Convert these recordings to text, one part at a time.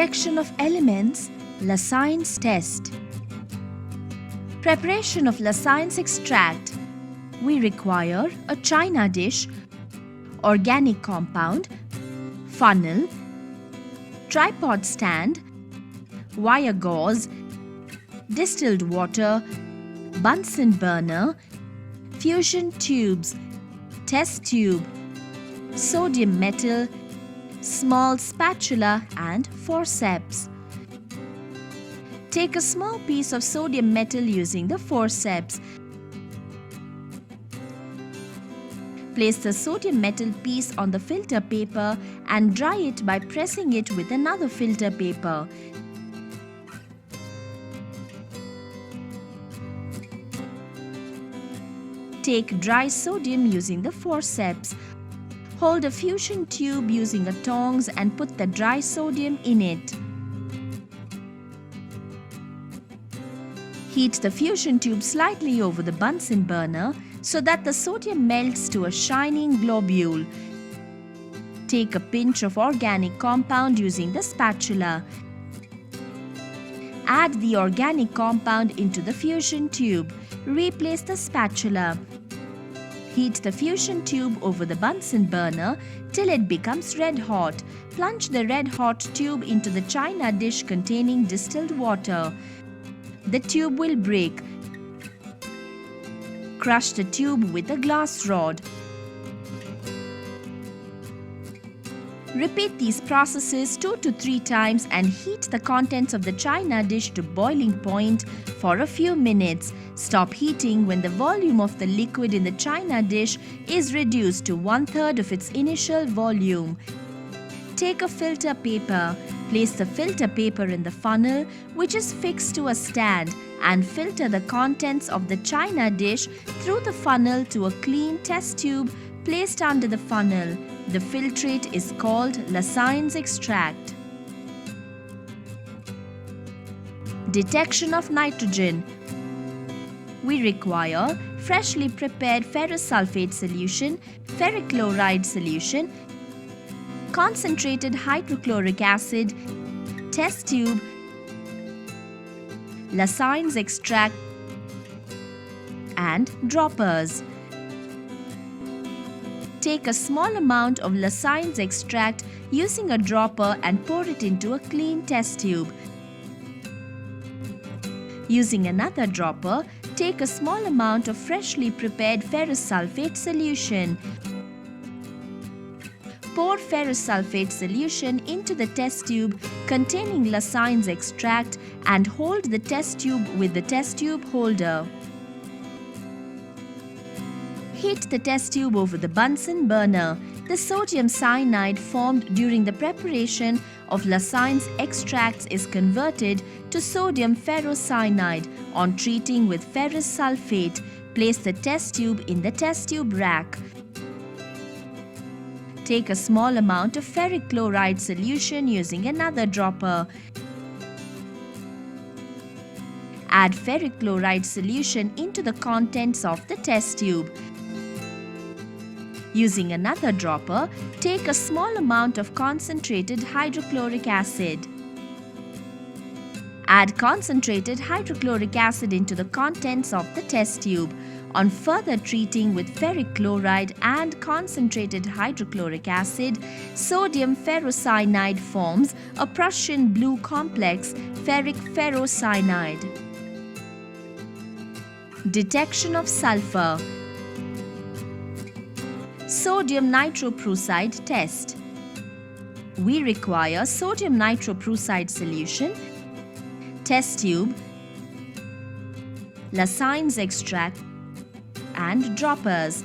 Detection of elements, Lassaigne'S test. Preparation of Lassaigne'S extract. We require a china dish, organic compound, funnel, tripod stand, wire gauze, distilled water, Bunsen burner, fusion tubes, test tube, sodium metal, small spatula and forceps. Take a small piece of sodium metal using the forceps. Place the sodium metal piece on the filter paper and dry it by pressing it with another filter paper. Take dry sodium using the forceps. Hold a fusion tube using a tongs and put the dry sodium in it. Heat the fusion tube slightly over the Bunsen burner so that the sodium melts to a shining globule. Take a pinch of organic compound using the spatula. Add the organic compound into the fusion tube. Replace the spatula. Heat the fusion tube over the Bunsen burner till it becomes red hot. Plunge the red hot tube into the china dish containing distilled water. The tube will break. Crush the tube with a glass rod. Repeat these processes 2 to 3 times and heat the contents of the china dish to boiling point for a few minutes. Stop heating when the volume of the liquid in the china dish is reduced to 1/3 of its initial volume. Take a filter paper. Place the filter paper in the funnel, which is fixed to a stand, and filter the contents of the china dish through the funnel to a clean test tube placed under the funnel. The filtrate is called Lassaigne'S extract. Detection of nitrogen. We require freshly prepared ferrous sulfate solution, ferric chloride solution, concentrated hydrochloric acid, test tube, Lassaigne'S extract and droppers. Take a small amount of Lassaigne'S extract using a dropper and pour it into a clean test tube. Using another dropper, take a small amount of freshly prepared ferrous sulfate solution. Pour ferrous sulfate solution into the test tube containing Lassaigne'S extract and hold the test tube with the test tube holder. Heat the test tube over the Bunsen burner. The sodium cyanide formed during the preparation of Lassaigne'S extracts is converted to sodium ferrocyanide. On treating with ferrous sulfate, place the test tube in the test tube rack. Take a small amount of ferric chloride solution using another dropper. Add ferric chloride solution into the contents of the test tube. Using another dropper, take a small amount of concentrated hydrochloric acid. Add concentrated hydrochloric acid into the contents of the test tube. On further treating with ferric chloride and concentrated hydrochloric acid, sodium ferrocyanide forms a Prussian blue complex, ferric ferrocyanide. Detection of sulfur. Sodium nitroprusside test. We require sodium nitroprusside solution, test tube, Lassaigne'S extract and droppers.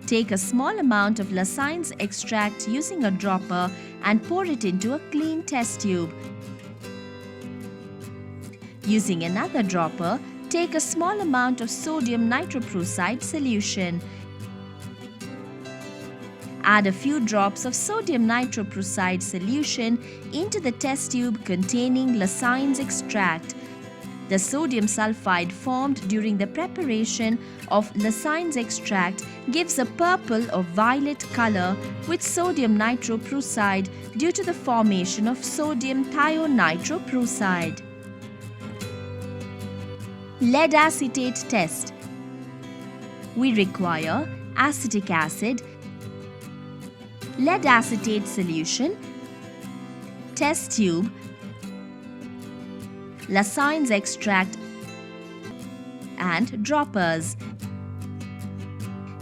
Take a small amount of Lassaigne'S extract using a dropper and pour it into a clean test tube. Using another dropper, take a small amount of sodium nitroprusside solution. Add a few drops of sodium nitroprusside solution into the test tube containing Lassaigne'S extract. The sodium sulfide formed during the preparation of Lassaigne'S extract gives a purple or violet color with sodium nitroprusside due to the formation of sodium thionitroprusside. Lead acetate test. We require acetic acid, lead acetate solution, test tube, Lassaigne'S extract and droppers.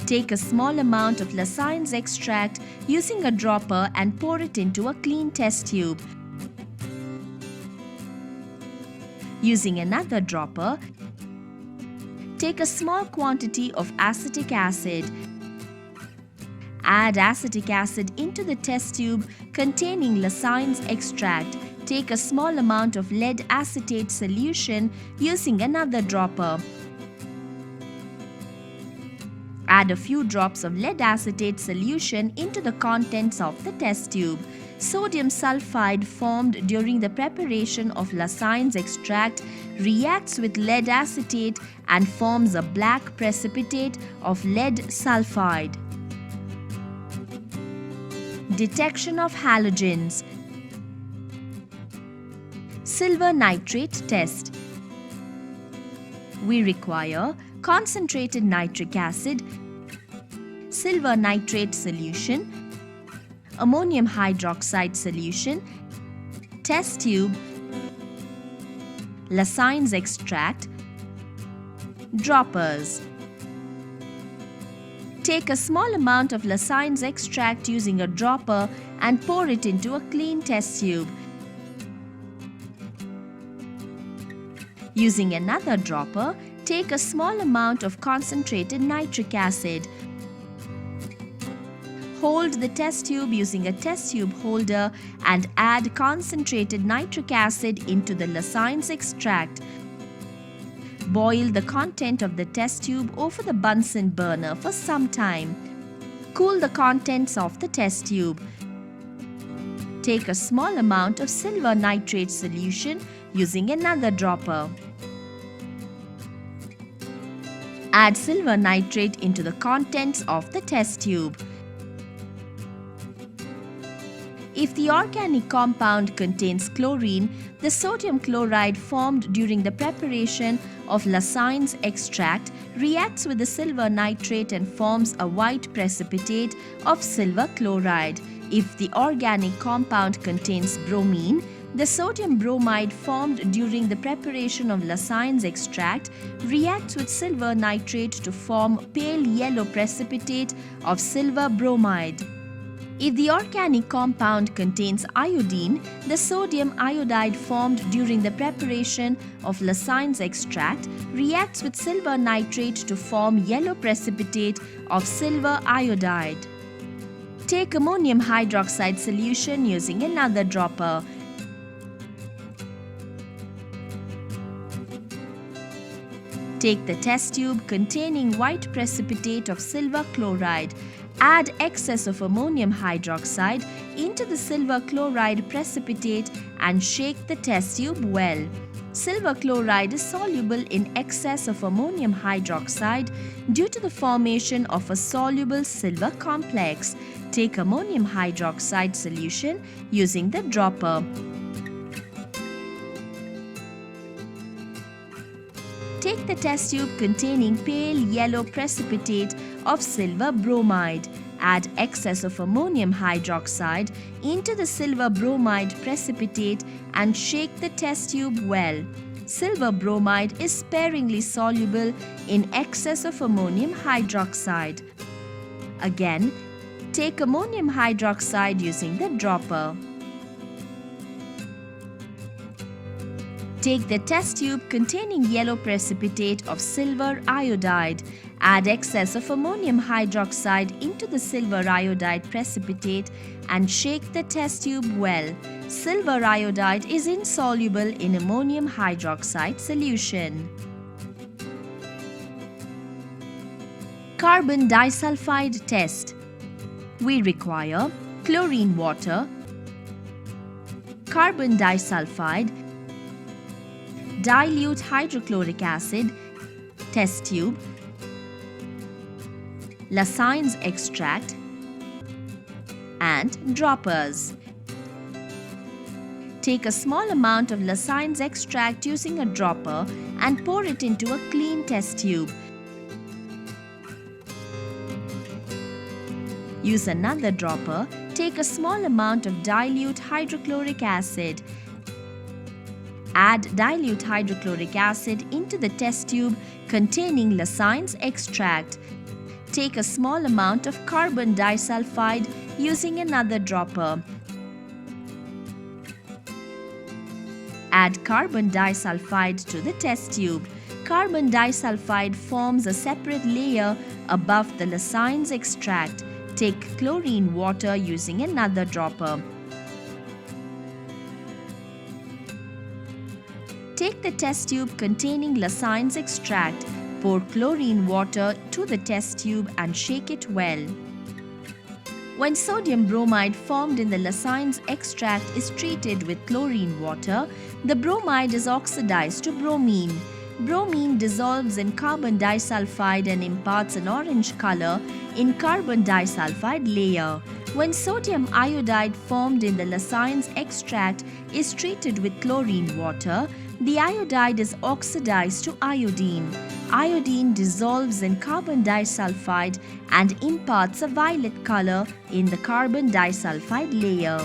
Take a small amount of Lassaigne'S extract using a dropper and pour it into a clean test tube. Using another dropper, take a small quantity of acetic acid. Add acetic acid into the test tube containing Lassaigne'S extract. Take a small amount of lead acetate solution using another dropper. Add a few drops of lead acetate solution into the contents of the test tube. Sodium sulfide formed during the preparation of Lassaigne'S extract reacts with lead acetate and forms a black precipitate of lead sulfide. Detection of halogens. Silver nitrate test. We require concentrated nitric acid, silver nitrate solution, ammonium hydroxide solution, test tube, Lassaigne'S extract, droppers. Take a small amount of Lassaigne'S extract using a dropper and pour it into a clean test tube. Using another dropper, take a small amount of concentrated nitric acid. Hold the test tube using a test tube holder and add concentrated nitric acid into the Lassaigne'S extract. Boil the content of the test tube over the Bunsen burner for some time. Cool the contents of the test tube. Take a small amount of silver nitrate solution using another dropper. Add silver nitrate into the contents of the test tube. If the organic compound contains chlorine, the sodium chloride formed during the preparation of Lassaigne'S extract reacts with the silver nitrate and forms a white precipitate of silver chloride. If the organic compound contains bromine, the sodium bromide formed during the preparation of Lassaigne'S extract reacts with silver nitrate to form pale yellow precipitate of silver bromide. If the organic compound contains iodine, the sodium iodide formed during the preparation of Lassaigne'S extract reacts with silver nitrate to form yellow precipitate of silver iodide. Take ammonium hydroxide solution using another dropper. Take the test tube containing white precipitate of silver chloride. Add excess of ammonium hydroxide into the silver chloride precipitate and shake the test tube well. Silver chloride is soluble in excess of ammonium hydroxide due to the formation of a soluble silver complex. Take ammonium hydroxide solution using the dropper. Take the test tube containing pale yellow precipitate of silver bromide. Add excess of ammonium hydroxide into the silver bromide precipitate and shake the test tube well. Silver bromide is sparingly soluble in excess of ammonium hydroxide. Again, take ammonium hydroxide using the dropper. Take the test tube containing yellow precipitate of silver iodide. Add excess of ammonium hydroxide into the silver iodide precipitate and shake the test tube well. Silver iodide is insoluble in ammonium hydroxide solution. Carbon disulfide test. We require chlorine water, carbon disulfide, dilute hydrochloric acid, test tube, Lassaigne'S extract, and droppers. Take a small amount of Lassaigne'S extract using a dropper and pour it into a clean test tube. Use another dropper. Take a small amount of dilute hydrochloric acid. Add dilute hydrochloric acid into the test tube containing Lassaigne'S extract. Take a small amount of carbon disulfide using another dropper. Add carbon disulfide to the test tube. Carbon disulfide forms a separate layer above the Lassaigne'S extract. Take chlorine water using another dropper. Take the test tube containing Lassaigne'S extract, pour chlorine water to the test tube and shake it well. When sodium bromide formed in the Lassaigne'S extract is treated with chlorine water, the bromide is oxidized to bromine. Bromine dissolves in carbon disulfide and imparts an orange color in carbon disulfide layer. When sodium iodide formed in the Lassaigne'S extract is treated with chlorine water, the iodide is oxidized to iodine. Iodine dissolves in carbon disulfide and imparts a violet color in the carbon disulfide layer.